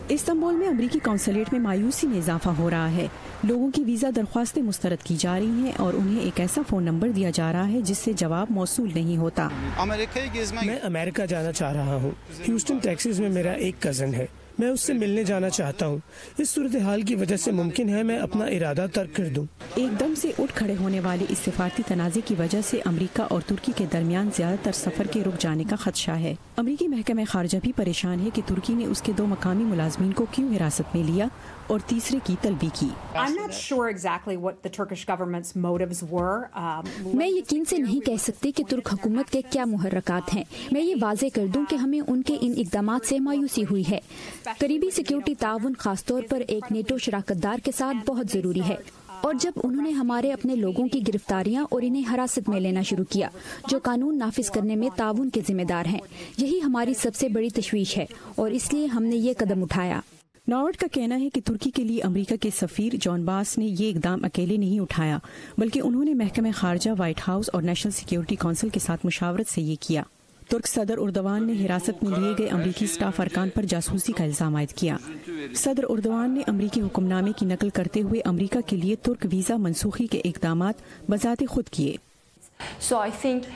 Istanbul میں امریکی consulate میں مایوسی میں اضافہ ہو رہا ہے۔ لوگوں کی ویزا درخواستیں مسترد کی جا رہی ہیں اور انہیں ایک ایسا فون نمبر دیا جا رہا ہے جس سے جواب موصول نہیں ہوتا۔ میں امریکہ جانا چاہ رہا ہوں۔ ہیوسٹن ٹیکساس میں میرا ایک کزن ہے، میں اس سے ملنے جانا چاہتا ہوں۔ اس صورتحال کی وجہ سے ممکن ہے میں اپنا ارادہ ترک کر دوں۔ ایک دم سے اٹھ کھڑے ہونے والے اس سفارتی تنازع کی وجہ سے امریکہ اور ترکی کے درمیان زیادہ تر سفر کے رک جانے کا خدشہ ہے۔ امریکی محکمہ خارجہ بھی پریشان ہے کہ ترکی نے اس کے 2 مقامی ملازمین کو کیوں حراست میں لیا اور تیسرے کی طلبی کی۔ میں یقین سے نہیں کہہ سکتی کہ ترک حکومت کے کیا محرکات ہیں۔ میں یہ واضح کر دوں کہ ہمیں ان کے ان اقدامات سے مایوسی ہوئی ہے۔ قریبی سیکیورٹی تعاون خاص طور پر ایک نیٹو شراکت دار کے ساتھ بہت ضروری ہے، اور جب انہوں نے ہمارے اپنے لوگوں کی گرفتاریاں اور انہیں حراست میں لینا شروع کیا جو قانون نافذ کرنے میں تعاون کے ذمہ دار ہیں، یہی ہماری سب سے بڑی تشویش ہے اور اس لیے ہم نے یہ قدم اٹھایا۔ ناورڈ کا کہنا ہے کہ ترکی کے لیے امریکہ کے سفیر جان باس نے یہ اقدام اکیلے نہیں اٹھایا، بلکہ انہوں نے محکمہ خارجہ، وائٹ ہاؤس اور نیشنل سیکیورٹی کونسل کے ساتھ مشاورت سے یہ کیا۔ ترک صدر اردوان نے حراست میں لیے گئے امریکی اسٹاف ارکان پر جاسوسی کا الزام عائد کیا۔ صدر اردوان نے امریکی حکم نامے کی نقل کرتے ہوئے امریکہ کے لیے ترک ویزا منسوخی کے اقدامات بذات خود کیے۔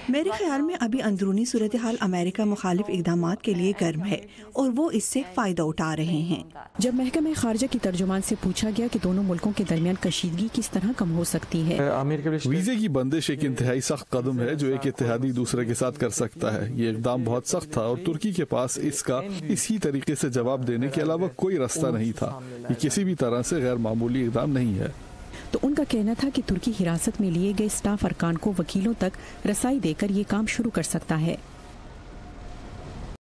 میرے خیال میں ابھی اندرونی صورتحال امریکہ مخالف اقدامات کے لیے گرم ہے اور وہ اس سے فائدہ اٹھا رہے ہیں۔ جب محکمہ خارجہ کی ترجمان سے پوچھا گیا کہ دونوں ملکوں کے درمیان کشیدگی کس طرح کم ہو سکتی ہے، ویزے کی بندش ایک انتہائی سخت قدم ہے جو ایک اتحادی دوسرے کے ساتھ کر سکتا ہے۔ یہ اقدام بہت سخت تھا اور ترکی کے پاس اس کا اسی طریقے سے جواب دینے کے علاوہ کوئی راستہ نہیں تھا۔ یہ کسی بھی طرح سے غیر معمولی اقدام نہیں ہے۔ تو ان کا کہنا تھا کہ ترکی حراست میں لیے گئے اسٹاف ارکان کو وکیلوں تک رسائی دے کر یہ کام شروع کر سکتا ہے۔